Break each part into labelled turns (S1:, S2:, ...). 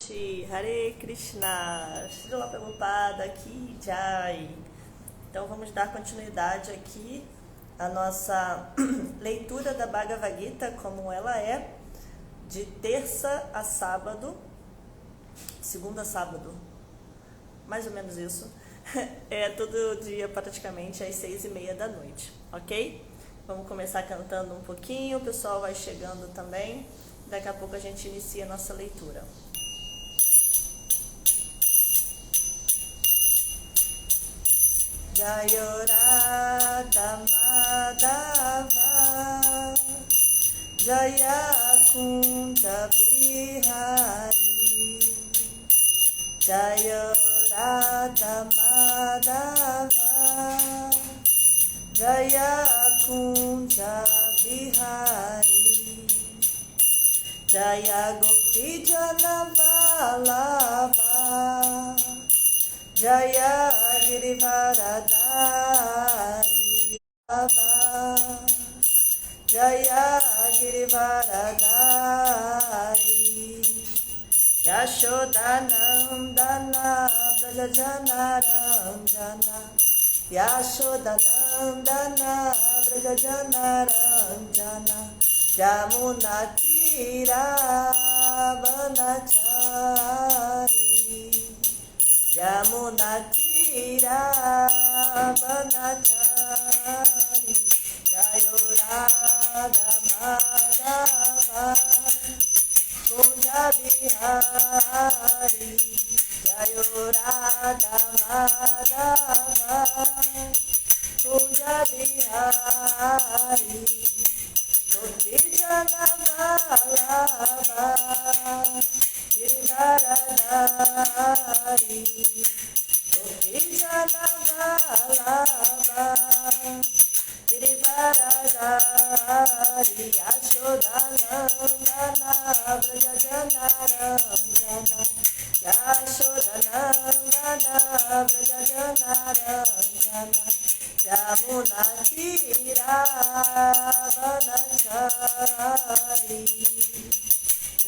S1: gente! Hare Krishna! Srila Prabhupada aqui, Jai! Então vamos dar continuidade aqui à nossa leitura da Bhagavad Gita, como ela é, de terça a sábado, segunda a sábado, mais ou menos isso. É todo dia praticamente às 6:30 da noite, ok? Vamos começar cantando um pouquinho, o pessoal vai chegando também. Daqui a pouco a gente inicia a nossa leitura. Jayora Madhava Jaya Kunta Bihari Jayora Madhava Jaya Kunta Bihari Jaya Gopi Jana Vallabha Jaya Girivaradari Jaya Girivaradari Yashodanandana Brajajanaranjana Yashodanandana Brajajanaranjana Jamuna Tira Banachari Jamuna Tira Banachari Jayora Madhava Kunja Bihari Jayora Madhava Kunja Bihari Gopi Jana Vallabha Girivaradari Gopi Jana Vallabha Girivaradari Yashodanandana Brajajanaranjana Yashodanandana Brajajanaranjana Jamuna Tira Banachari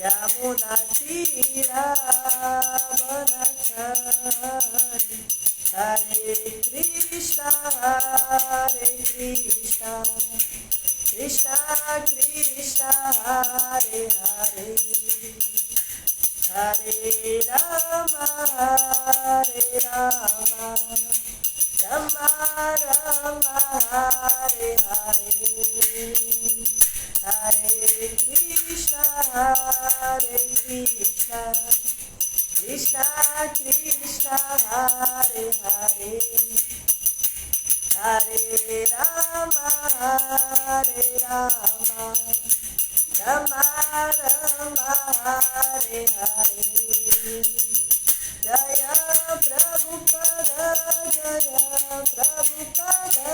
S1: Jamuna Tira Banachari Hare Krishna Krishna Krishna Hare Hare Hare Rama Rama Rama Hare Hare Hare Krishna Krishna Krishna Hare Hare Hare Rama Rama Rama Hare Hare Jaya Prabhupada Jaya Prabhupada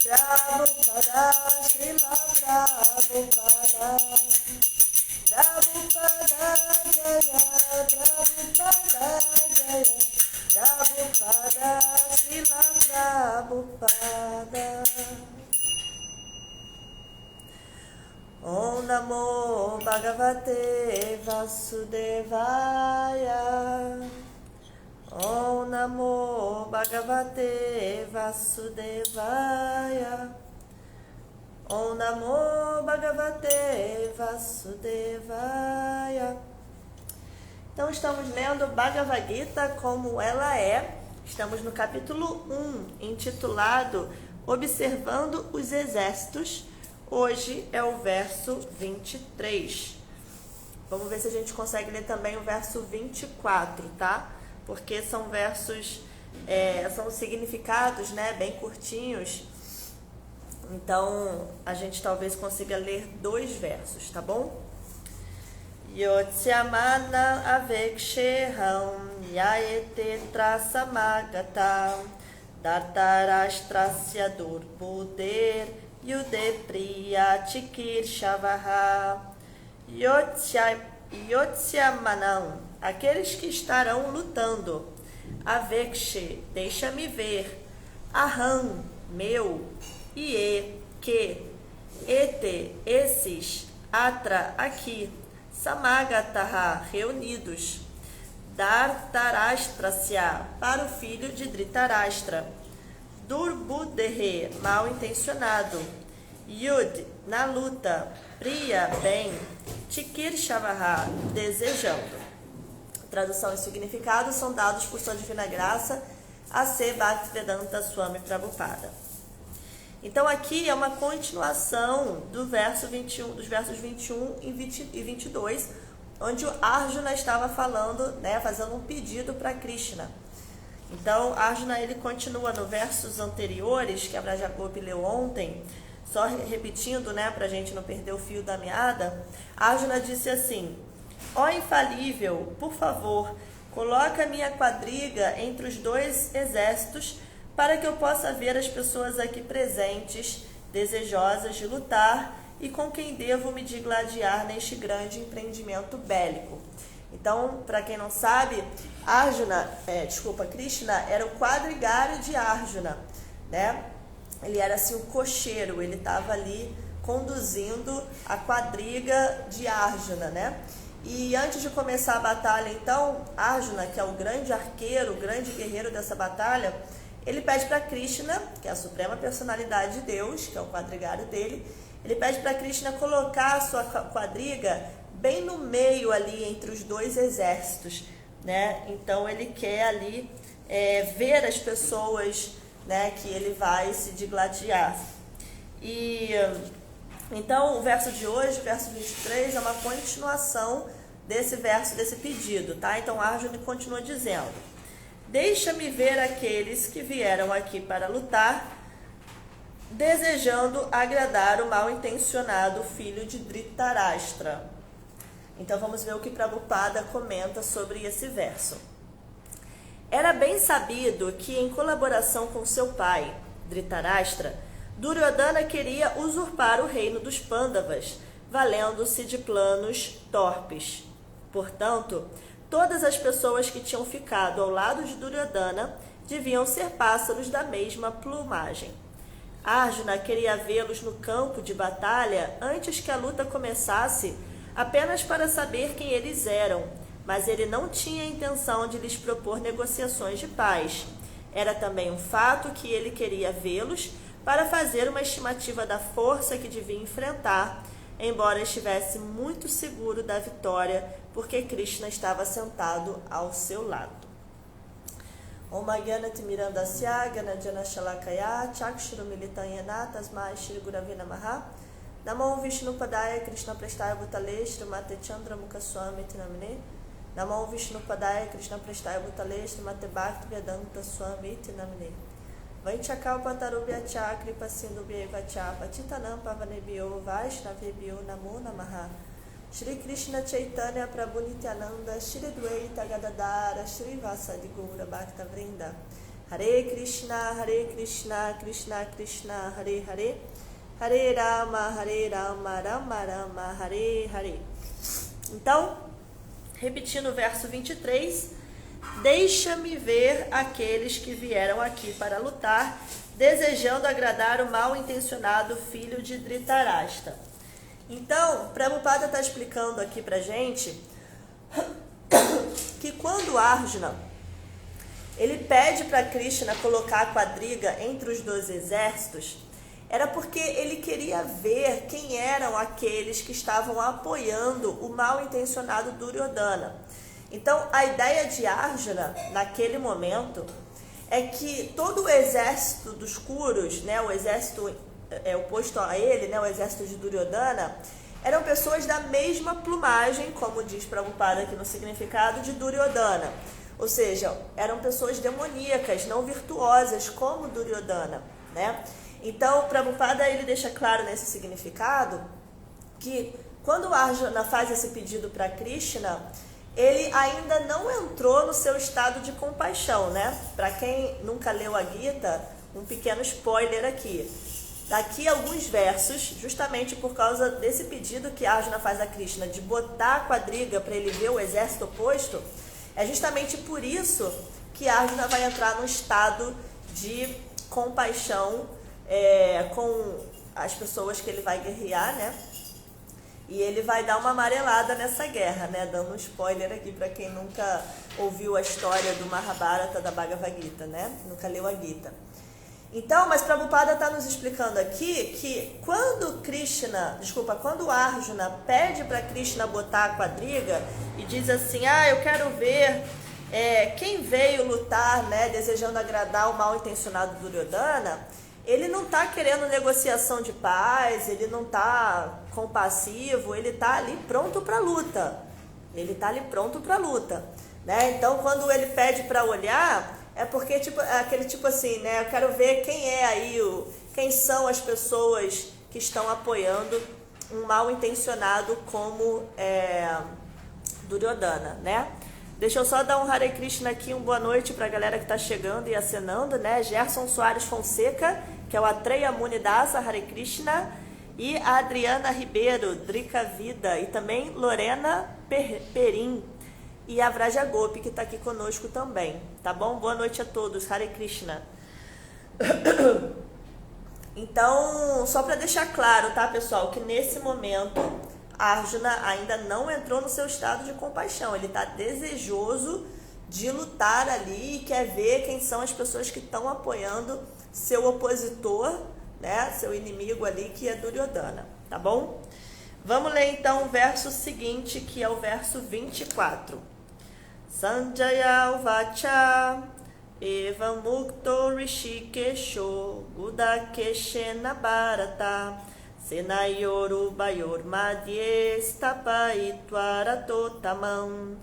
S1: Jaya Prabhupada Srila Prabhupada Prabhupada Jaya Prabhupada Jaya Prabhupada Srila Prabhupada Om Namo Bhagavate Vasudevaya Om Namo Bhagavate Vasudevaya Om Namo Bhagavate Vasudevaya. Então estamos lendo Bhagavad Gita como ela é. Estamos no capítulo 1, intitulado Observando os Exércitos. Hoje é o verso 23. Vamos ver se a gente consegue ler também o verso 24, tá? Porque são versos, são significados, né, bem curtinhos. Então, a gente talvez consiga ler 2 versos, tá bom? Yotsyamana aveksheham yayete trasamagata dartarashtrasya durbuder yudepriya chikirshavah Yotsyamanan, aqueles que estarão lutando. Avekshe, deixa-me ver. Aham, meu. Ie, que. Ete, esses. Atra, aqui. Samagataha, reunidos. Dhartarashtrasya, para o filho de Dhritarashtra. Durbudehe, mal intencionado. Yud, na luta. Priya, bem. Chikirsavaha, desejando. Tradução e significado são dados por sua divina graça A.C. Bhaktivedanta Swami Prabhupada. Então aqui é uma continuação do verso 21, dos versos 21 e 22, onde o Arjuna estava falando, né, fazendo um pedido para Krishna. Então Arjuna ele continua nos versos anteriores, que a Brajagopi leu ontem, só repetindo, né, para a gente não perder o fio da meada. Arjuna disse assim: ó infalível, por favor, coloca minha quadriga entre os dois exércitos para que eu possa ver as pessoas aqui presentes, desejosas de lutar e com quem devo me digladiar neste grande empreendimento bélico. Então, para quem não sabe, Krishna era o quadrigário de Arjuna, né? Ele era assim o cocheiro, ele estava ali conduzindo a quadriga de Arjuna, né? E antes de começar a batalha, então, Arjuna, que é o grande arqueiro, o grande guerreiro dessa batalha, ele pede para Krishna, que é a suprema personalidade de Deus, que é o quadrigário dele, ele pede para Krishna colocar a sua quadriga bem no meio ali, entre os dois exércitos, né? Então, ele quer ali ver as pessoas, né, que ele vai se digladiar. E então o verso de hoje, verso 23, é uma continuação desse verso, desse pedido, tá? Então Arjuna continua dizendo: deixa-me ver aqueles que vieram aqui para lutar, desejando agradar o mal-intencionado filho de Dhritarashtra. Então vamos ver o que Prabhupada comenta sobre esse verso. Era bem sabido que, em colaboração com seu pai, Dhritarashtra, Duryodhana queria usurpar o reino dos Pandavas, valendo-se de planos torpes. Portanto, todas as pessoas que tinham ficado ao lado de Duryodhana deviam ser pássaros da mesma plumagem. Arjuna queria vê-los no campo de batalha antes que a luta começasse, apenas para saber quem eles eram, mas ele não tinha a intenção de lhes propor negociações de paz. Era também um fato que ele queria vê-los para fazer uma estimativa da força que devia enfrentar, embora estivesse muito seguro da vitória, porque Krishna estava sentado ao seu lado. Om Gyanati Mirandasya Ganajana Shalakaya Chakshuru Militanyana Tasmai Shri Gurave Namaha Namo Vishnu Padaya Krishna Prestaya Bhutale Srimate Chandra Mukha Swami Tinamine Namo Vishnu Padaya Krishna Prestaya Bhutale Srimate Bhakti Vedanta Swami Tinamine Vanchakal Patarubhya Chakri Pasindu Bhyevacha Patitanam Pavanebhyo Vaishnavebhyo Namo Namaha Shri Krishna Chaitanya Prabhu Nityananda Shri Dwaita Gadadara Shri Vasadi Gaura Bhakta Vrinda Hare Krishna Krishna Krishna Hare Hare Hare Rama Rama Rama Hare Hare. Então, repetindo o verso 23, deixa-me ver aqueles que vieram aqui para lutar, desejando agradar o mal-intencionado filho de Dhritarashtra. Então, Prabhupada está explicando aqui para gente que quando Arjuna ele pede para Krishna colocar a quadriga entre os dois exércitos, era porque ele queria ver quem eram aqueles que estavam apoiando o mal-intencionado Duryodhana. Então, a ideia de Arjuna, naquele momento, é que todo o exército dos Kurus, né, o exército oposto a ele, né, o exército de Duryodhana, eram pessoas da mesma plumagem, como diz Prabhupada aqui no significado, de Duryodhana. Ou seja, eram pessoas demoníacas, não virtuosas, como Duryodhana, né? Então, Prabhupada ele deixa claro nesse significado que quando Arjuna faz esse pedido para Krishna, ele ainda não entrou no seu estado de compaixão, né? Para quem nunca leu a Gita, um pequeno spoiler aqui. Daqui a alguns versos, justamente por causa desse pedido que Arjuna faz a Krishna de botar a quadriga para ele ver o exército oposto, é justamente por isso que Arjuna vai entrar num estado de compaixão com as pessoas que ele vai guerrear, né? E ele vai dar uma amarelada nessa guerra, né? Dando um spoiler aqui para quem nunca ouviu a história do Mahabharata da Bhagavad Gita, né? Nunca leu a Gita. Então, mas Prabhupada está nos explicando aqui que quando Arjuna pede para Krishna botar a quadriga e diz assim, eu quero ver quem veio lutar, né, desejando agradar o mal intencionado Duryodhana, ele não está querendo negociação de paz, ele não está compassivo, ele está ali pronto para a luta. Né? Então, quando ele pede para olhar, é porque aquele tipo assim, né? Eu quero ver quem é aí, quem são as pessoas que estão apoiando um mal intencionado como Duryodhana, né? Deixa eu só dar um Hare Krishna aqui, boa noite para a galera que está chegando e acenando, né? Gerson Soares Fonseca, que é o Atreya Munidasa, Hare Krishna, e a Adriana Ribeiro, Drica Vida, e também Lorena Perim, e a Vraja Gopi, que está aqui conosco também, tá bom? Boa noite a todos, Hare Krishna. Então, só para deixar claro, tá, pessoal, que nesse momento Arjuna ainda não entrou no seu estado de compaixão, ele está desejoso de lutar ali e quer ver quem são as pessoas que estão apoiando seu opositor, né, seu inimigo ali, que é Duryodhana, tá bom? Vamos ler então o verso seguinte, que é o verso 24. Sanjaya Uvacha Evam Mukto Rishikesho Gudakeshena Bharata Senayoru Bayor Madhye Stapaitvaratotamam.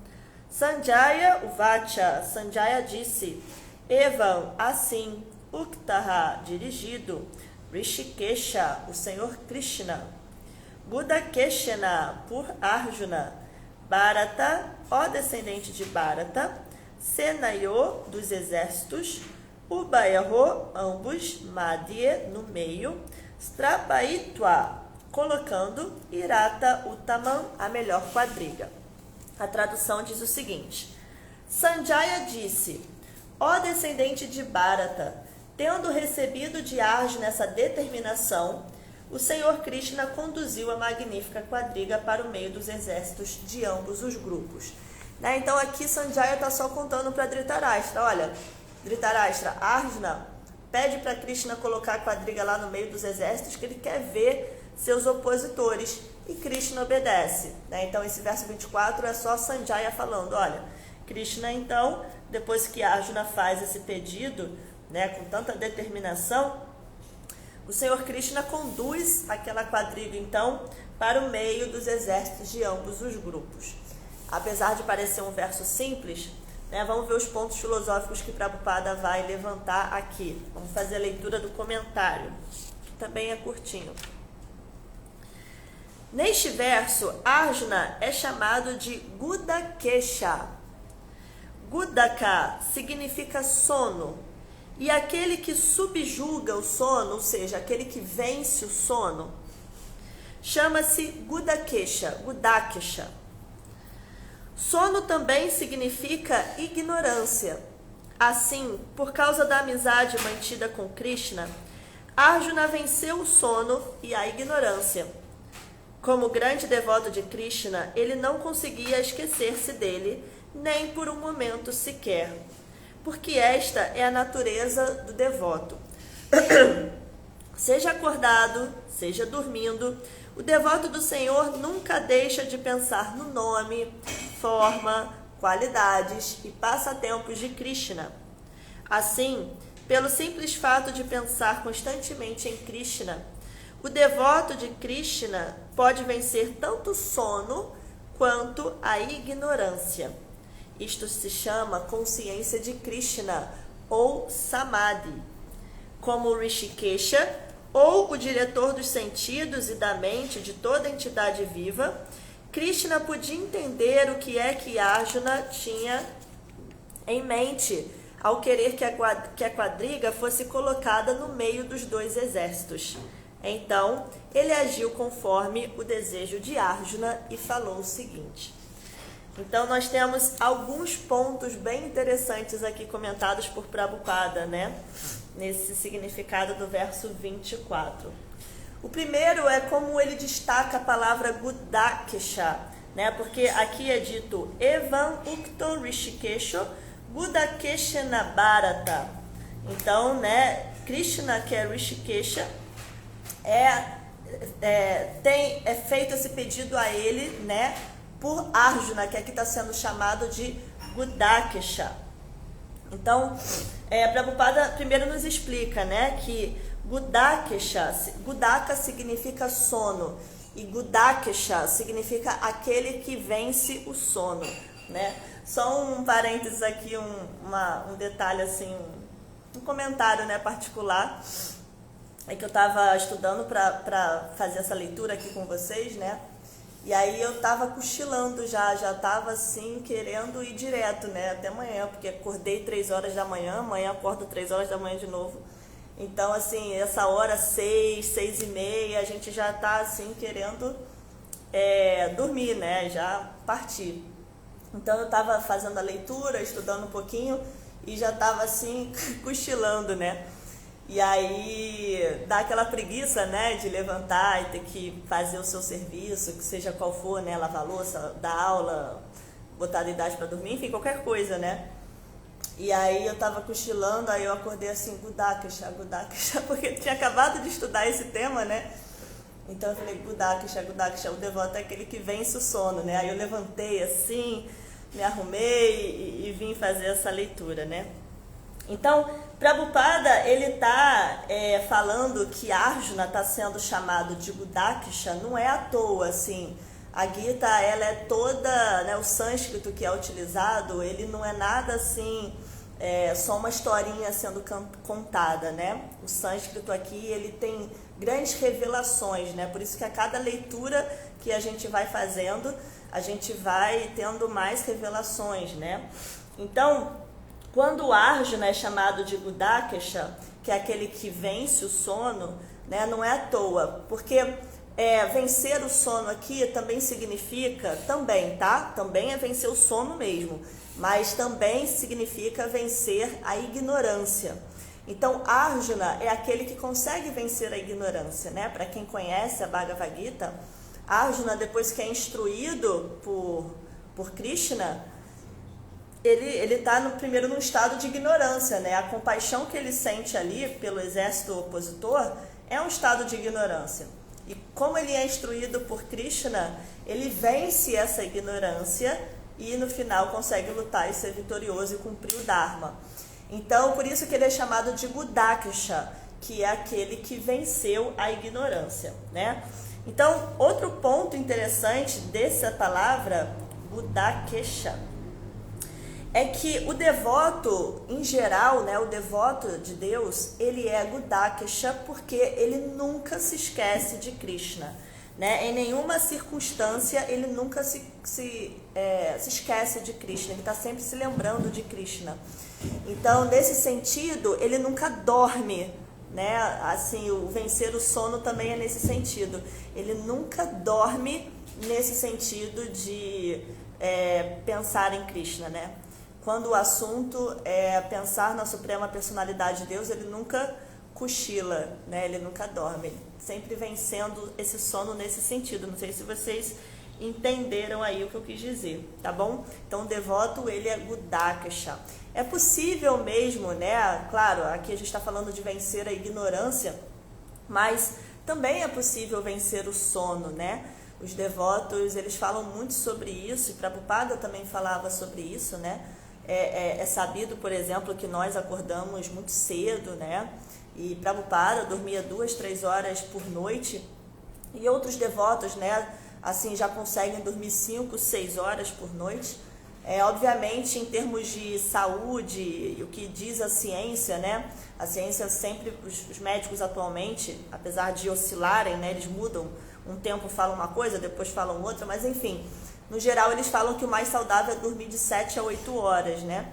S1: Sanjaya Uvacha, Sanjaya disse, Evam, assim, Uktaha, dirigido, Rishikesha, o Senhor Krishna, Gudakeshena, por Arjuna, Bharata, ó descendente de Bharata, Senayo, dos exércitos, Ubayaho, ambos, Madhye, no meio, Strapaitva, colocando, Irata Uttamam, a melhor quadriga. A tradução diz o seguinte, Sanjaya disse, ó descendente de Bharata, tendo recebido de Arjuna essa determinação, o Senhor Krishna conduziu a magnífica quadriga para o meio dos exércitos de ambos os grupos. Né? Então aqui Sanjaya está só contando para Dhritarashtra, olha, Dhritarashtra, Arjuna pede para Krishna colocar a quadriga lá no meio dos exércitos, que ele quer ver seus opositores, e Krishna obedece. Né? Então esse verso 24 é só Sanjaya falando, olha, Krishna então, depois que Arjuna faz esse pedido, né, com tanta determinação, o Senhor Krishna conduz aquela quadriga então para o meio dos exércitos de ambos os grupos. Apesar de parecer um verso simples, né, vamos ver os pontos filosóficos que Prabhupada vai levantar aqui. Vamos fazer a leitura do comentário, que também é curtinho. Neste verso, Arjuna é chamado de Gudakesha. Gudaka significa sono, e aquele que subjuga o sono, ou seja, aquele que vence o sono, chama-se Gudakesha, Gudakesha. Sono também significa ignorância. Assim, por causa da amizade mantida com Krishna, Arjuna venceu o sono e a ignorância. Como grande devoto de Krishna, ele não conseguia esquecer-se dele, nem por um momento sequer, porque esta é a natureza do devoto. Seja acordado, seja dormindo, o devoto do Senhor nunca deixa de pensar no nome, forma, qualidades e passatempos de Krishna. Assim, pelo simples fato de pensar constantemente em Krishna, o devoto de Krishna pode vencer tanto o sono quanto a ignorância. Isto se chama consciência de Krishna, ou Samadhi. Como o Rishikesha, ou o diretor dos sentidos e da mente de toda entidade viva, Krishna podia entender o que é que Arjuna tinha em mente ao querer que a quadriga fosse colocada no meio dos dois exércitos. Então, ele agiu conforme o desejo de Arjuna e falou o seguinte. Então, nós temos alguns pontos bem interessantes aqui comentados por Prabhupada, né? Nesse significado do verso 24. O primeiro é como ele destaca a palavra Gudakesha, né? Porque aqui é dito Evan Ukto Rishikesho Gudakeshana Bharata. Então, né, Krishna, que é Rishikesha, é feito esse pedido a ele, né, por Arjuna, que aqui está sendo chamado de Gudakesha. Então, Prabhupada primeiro nos explica, né, que Gudakesha, Gudaka significa sono, e Gudakesha significa aquele que vence o sono, né? Só um parênteses aqui, um detalhe assim, um comentário, né, particular, é que eu estava estudando para fazer essa leitura aqui com vocês, né? E aí eu estava cochilando já estava assim, querendo ir direto, né, até amanhã, porque acordei 3 horas da manhã, amanhã acordo 3 horas da manhã de novo. Então, assim, essa hora 6, 6:30, a gente já está assim, querendo dormir, né, já partir. Então eu estava fazendo a leitura, estudando um pouquinho, e já estava assim, cochilando, né. E aí dá aquela preguiça, né, de levantar e ter que fazer o seu serviço, que seja qual for, né, lavar a louça, dar aula, botar a idade para dormir, enfim, qualquer coisa, né. E aí eu tava cochilando, aí eu acordei assim, Gudakesha, porque eu tinha acabado de estudar esse tema, né. Então eu falei, Gudakesha, o devoto é aquele que vence o sono, né. Aí eu levantei assim, me arrumei e vim fazer essa leitura, né. Então, Prabhupada, ele está falando que Arjuna está sendo chamado de Gudakesha, não é à toa, assim. A Gita, ela é toda, né, o sânscrito que é utilizado, ele não é nada assim, só uma historinha sendo contada, né? O sânscrito aqui, ele tem grandes revelações, né? Por isso que a cada leitura que a gente vai fazendo, a gente vai tendo mais revelações, né? Então, quando o Arjuna é chamado de Gudakesha, que é aquele que vence o sono, né, não é à toa, porque vencer o sono aqui também significa, também é vencer o sono mesmo, mas também significa vencer a ignorância. Então, Arjuna é aquele que consegue vencer a ignorância, né? Para quem conhece a Bhagavad Gita, Arjuna, depois que é instruído por Krishna, ele está primeiro num estado de ignorância, né? A compaixão que ele sente ali pelo exército opositor é um estado de ignorância. E como ele é instruído por Krishna, ele vence essa ignorância e no final consegue lutar e ser vitorioso e cumprir o Dharma. Então, por isso que ele é chamado de Gudakesha, que é aquele que venceu a ignorância, né? Então, outro ponto interessante dessa palavra, Gudakesha, é que o devoto, em geral, né, o devoto de Deus, ele é Gudakesha porque ele nunca se esquece de Krishna, né? Em nenhuma circunstância ele nunca se esquece de Krishna, ele está sempre se lembrando de Krishna. Então, nesse sentido, ele nunca dorme, né? Assim, o vencer o sono também é nesse sentido. Ele nunca dorme nesse sentido de pensar em Krishna, né? Quando o assunto é pensar na Suprema Personalidade de Deus, ele nunca cochila, né? Ele nunca dorme, sempre vencendo esse sono nesse sentido. Não sei se vocês entenderam aí o que eu quis dizer, tá bom? Então, o devoto, ele é Gudakesha. É possível mesmo, né? Claro, aqui a gente está falando de vencer a ignorância, mas também é possível vencer o sono, né? Os devotos, eles falam muito sobre isso, e Prabhupada também falava sobre isso, né? É sabido, por exemplo, que nós acordamos muito cedo, né? E Prabhupada dormia 2, 3 horas por noite, e outros devotos, né, assim, já conseguem dormir 5, 6 horas por noite. Obviamente, em termos de saúde, o que diz a ciência, né? A ciência sempre, os médicos atualmente, apesar de oscilarem, né, eles mudam, um tempo falam uma coisa, depois falam outra, mas enfim, no geral eles falam que o mais saudável é dormir de 7 a 8 horas, né,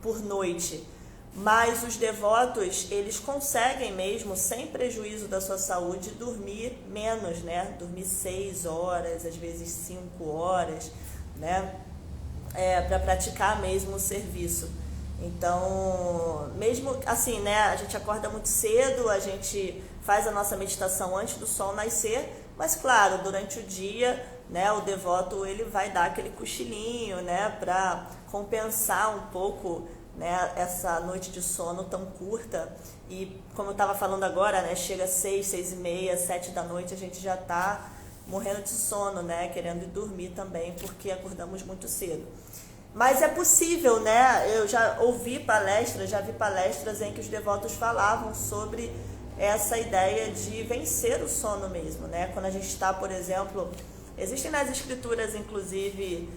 S1: por noite. Mas os devotos, eles conseguem mesmo, sem prejuízo da sua saúde, dormir menos, né? Dormir 6 horas, às vezes 5 horas, né? Para praticar mesmo o serviço. Então, mesmo assim, né? A gente acorda muito cedo, a gente faz a nossa meditação antes do sol nascer, mas claro, durante o dia, né, o devoto ele vai dar aquele cochilinho, né, para compensar um pouco, né, essa noite de sono tão curta. E como eu estava falando agora, né, chega às 6, 6h30, 7 da noite, a gente já está morrendo de sono, né, querendo ir dormir também, porque acordamos muito cedo. Mas é possível, né? Eu já ouvi palestras, já vi palestras em que os devotos falavam sobre essa ideia de vencer o sono mesmo, né? Quando a gente está, por exemplo, existem nas escrituras, inclusive,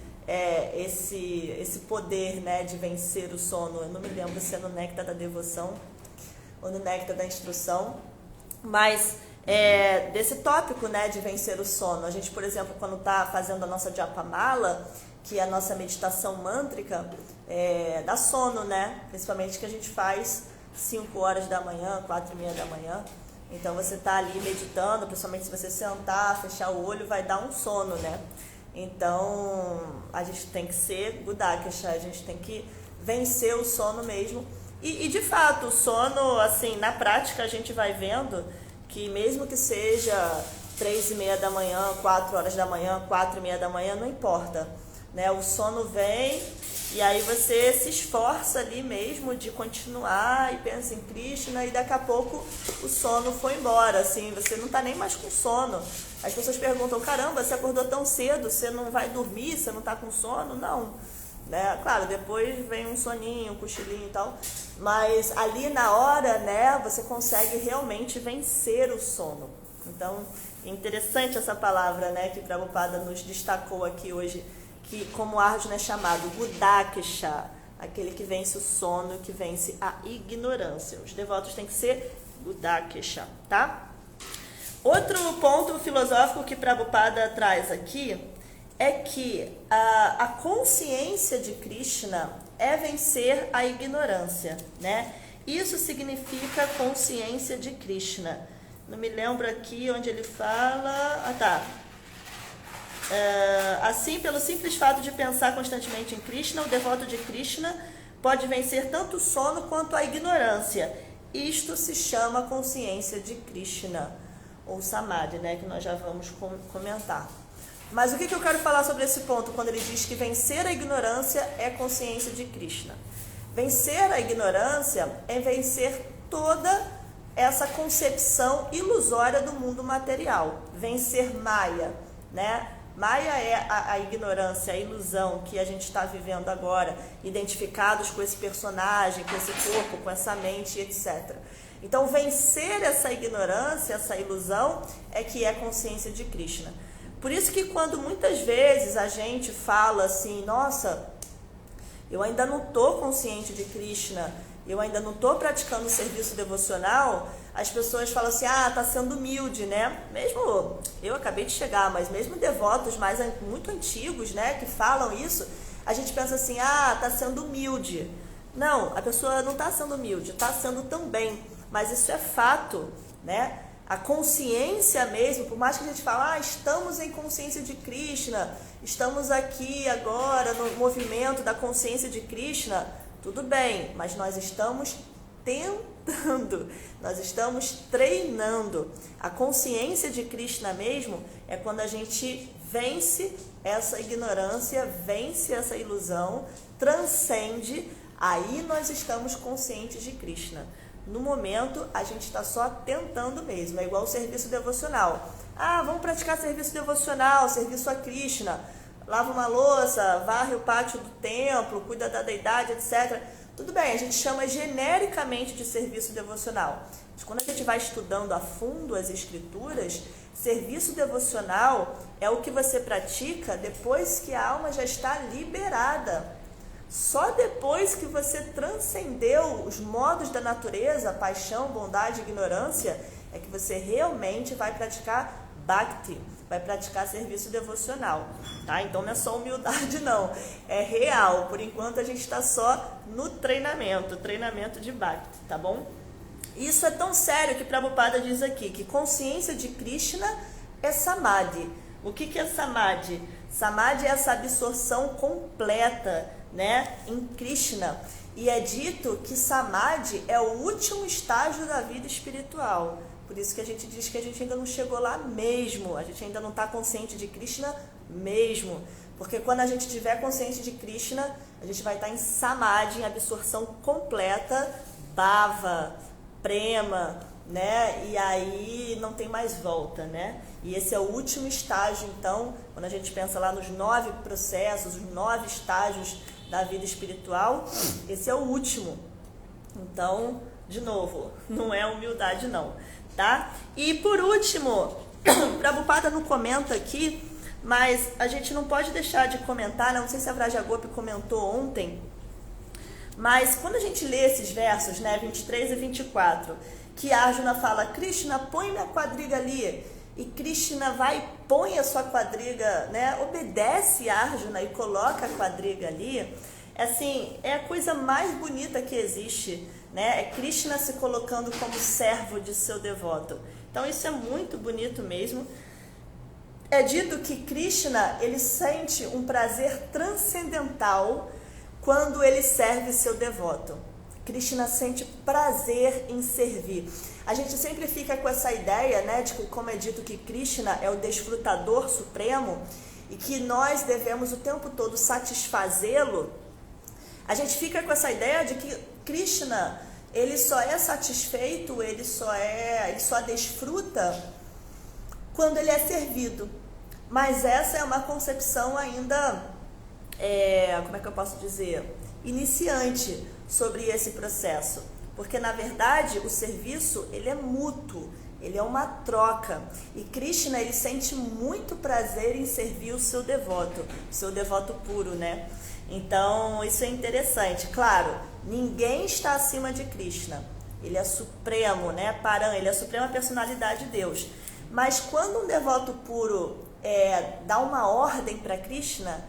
S1: esse poder, né, de vencer o sono. Eu não me lembro se é no Néctar da Devoção ou no Néctar da Instrução, mas desse tópico, né, de vencer o sono. A gente, por exemplo, quando está fazendo a nossa Japamala, que é a nossa meditação mântrica, dá sono, né? Principalmente que a gente faz 5 horas da manhã, 4h30 da manhã. Então você está ali meditando, principalmente se você sentar, fechar o olho, vai dar um sono, né? Então a gente tem que ser Gudakesha, a gente tem que vencer o sono mesmo. E de fato, o sono, assim, na prática a gente vai vendo que mesmo que seja 3h30 da manhã, 4 horas da manhã, 4h30 da manhã, não importa. Né, o sono vem e aí você se esforça ali mesmo de continuar e pensa em Krishna e daqui a pouco o sono foi embora, assim, você não está nem mais com sono. As pessoas perguntam, caramba, você acordou tão cedo, você não vai dormir, você não está com sono? Não, né? Claro, depois vem um soninho, um cochilinho e tal, mas ali na hora, né, você consegue realmente vencer o sono. Então, é interessante essa palavra, né, que Prabhupada nos destacou aqui hoje, que como Arjuna é chamado, Gudakesha, aquele que vence o sono, que vence a ignorância. Os devotos têm que ser Gudakesha, tá? Outro ponto filosófico que Prabhupada traz aqui é que a consciência de Krishna é vencer a ignorância, né? Isso significa consciência de Krishna. Não me lembro aqui onde ele fala... assim, pelo simples fato de pensar constantemente em Krishna, o devoto de Krishna pode vencer tanto o sono quanto a ignorância. Isto se chama consciência de Krishna, ou Samadhi, né, que nós já vamos comentar. Mas o que eu quero falar sobre esse ponto, quando ele diz que vencer a ignorância é consciência de Krishna? Vencer a ignorância é vencer toda essa concepção ilusória do mundo material. Vencer Maya, né? Maya é a ignorância, a ilusão que a gente está vivendo agora, identificados com esse personagem, com esse corpo, com essa mente, etc. Então, vencer essa ignorância, essa ilusão, é que é consciência de Krishna. Por isso que quando muitas vezes a gente fala assim, nossa, eu ainda não estou consciente de Krishna, eu ainda não estou praticando o serviço devocional, as pessoas falam assim, está sendo humilde, né? Mesmo, eu acabei de chegar, mas mesmo devotos muito antigos, né, que falam isso, a gente pensa assim, está sendo humilde. Não, a pessoa não está sendo humilde, está sendo também, mas isso é fato, né? A consciência mesmo, por mais que a gente fale, estamos em consciência de Krishna, estamos aqui agora no movimento da consciência de Krishna, tudo bem, mas nós estamos tentando, nós estamos treinando. A consciência de Krishna mesmo é quando a gente vence essa ignorância, vence essa ilusão, transcende, aí nós estamos conscientes de Krishna. No momento, a gente está só tentando mesmo, é igual o serviço devocional. Vamos praticar serviço devocional, serviço a Krishna. Lava uma louça, varre o pátio do templo, cuida da deidade, etc. Tudo bem, a gente chama genericamente de serviço devocional. Mas quando a gente vai estudando a fundo as escrituras, serviço devocional é o que você pratica depois que a alma já está liberada. Só depois que você transcendeu os modos da natureza, paixão, bondade, ignorância, é que você realmente vai praticar Bhakti, vai praticar serviço devocional, tá? Então não é só humildade não, é real. Por enquanto a gente está só no treinamento de Bhakti, tá bom? Isso é tão sério que Prabhupada diz aqui, que consciência de Krishna é Samadhi. O que é Samadhi? Samadhi é essa absorção completa, né, em Krishna. E é dito que Samadhi é o último estágio da vida espiritual. Por isso que a gente diz que a gente ainda não chegou lá mesmo, a gente ainda não está consciente de Krishna mesmo. Porque quando a gente tiver consciente de Krishna, a gente vai estar em samadhi, em absorção completa, bhava, prema, né? E aí não tem mais volta, né? E esse é o último estágio, então, quando a gente pensa lá nos 9 processos, os 9 estágios da vida espiritual, esse é o último. Então, de novo, não é humildade não, tá? E por último, Prabhupada não comenta aqui, mas a gente não pode deixar de comentar, não sei se a Vrajagopi comentou ontem, mas quando a gente lê esses versos, né, 23 e 24, que Arjuna fala, Krishna, põe minha quadriga ali, e Krishna vai e põe a sua quadriga, né, obedece Arjuna e coloca a quadriga ali, assim, é a coisa mais bonita que existe, né, é Krishna se colocando como servo de seu devoto. Então isso é muito bonito mesmo. É dito que Krishna, ele sente um prazer transcendental quando ele serve seu devoto. Krishna sente prazer em servir. A gente sempre fica com essa ideia, né, de que, como é dito que Krishna é o desfrutador supremo e que nós devemos o tempo todo satisfazê-lo. A gente fica com essa ideia de que Krishna, ele só é satisfeito, ele só desfruta quando ele é servido. Mas essa é uma concepção ainda, como é que eu posso dizer, iniciante sobre esse processo. Porque, na verdade, o serviço, ele é mútuo, ele é uma troca. E Krishna, ele sente muito prazer em servir o seu devoto puro, né? Então, isso é interessante. Claro, ninguém está acima de Krishna. Ele é supremo, né? Param, ele é a suprema personalidade de Deus. Mas quando um devoto puro dá uma ordem para Krishna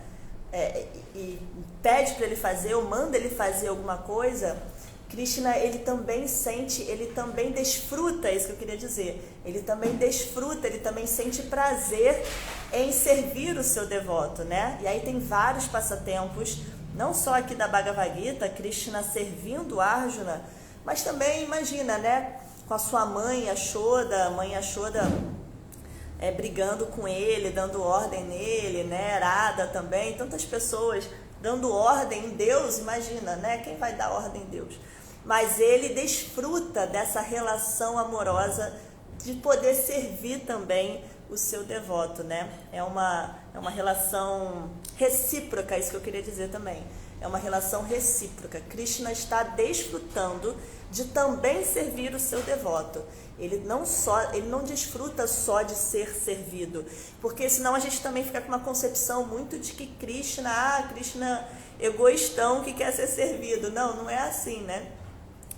S1: e pede para ele fazer ou manda ele fazer alguma coisa, Krishna, ele também sente, ele também desfruta, é isso que eu queria dizer, ele também desfruta, ele também sente prazer em servir o seu devoto, né? E aí tem vários passatempos, não só aqui da Bhagavad Gita, Krishna servindo Arjuna, mas também, imagina, né, com a sua mãe Yashoda, brigando com ele, dando ordem nele, né, Radha também, tantas pessoas dando ordem em Deus, imagina, né, quem vai dar ordem em Deus? Mas ele desfruta dessa relação amorosa de poder servir também o seu devoto, né? É uma relação recíproca, isso que eu queria dizer também. É uma relação recíproca. Krishna está desfrutando de também servir o seu devoto. Ele não desfruta só de ser servido, porque senão a gente também fica com uma concepção muito de que Krishna egoístão que quer ser servido. Não é assim, né?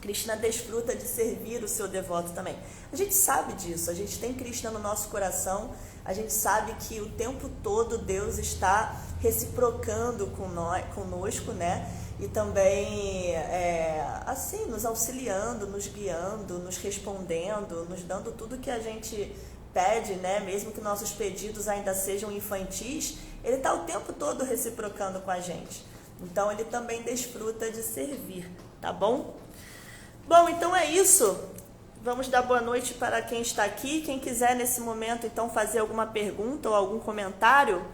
S1: Krishna desfruta de servir o seu devoto também. A gente sabe disso, a gente tem Krishna no nosso coração, a gente sabe que o tempo todo Deus está reciprocando conosco, né? E também, assim, nos auxiliando, nos guiando, nos respondendo, nos dando tudo que a gente pede, né? Mesmo que nossos pedidos ainda sejam infantis, ele está o tempo todo reciprocando com a gente. Então, ele também desfruta de servir, tá bom? Bom, então é isso. Vamos dar boa noite para quem está aqui. Quem quiser nesse momento, então, fazer alguma pergunta ou algum comentário.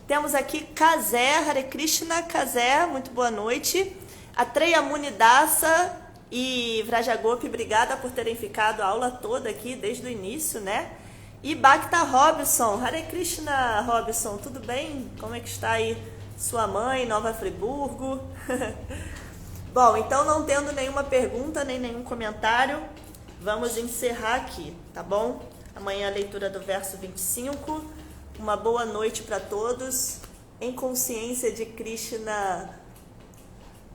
S1: Temos aqui Kazé, Hare Krishna, Kazé, muito boa noite. Atreya Munidasa e Vrajagopi, obrigada por terem ficado a aula toda aqui, desde o início, né? E Bhakta Robson, Hare Krishna, Robson, tudo bem? Como é que está aí sua mãe, Nova Friburgo? Bom, então não tendo nenhuma pergunta, nem nenhum comentário, vamos encerrar aqui, tá bom? Amanhã a leitura do verso 25. Uma boa noite para todos, em consciência de Krishna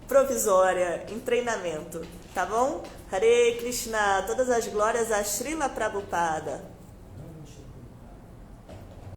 S1: provisória, em treinamento, tá bom? Hare Krishna, todas as glórias a Srila Prabhupada.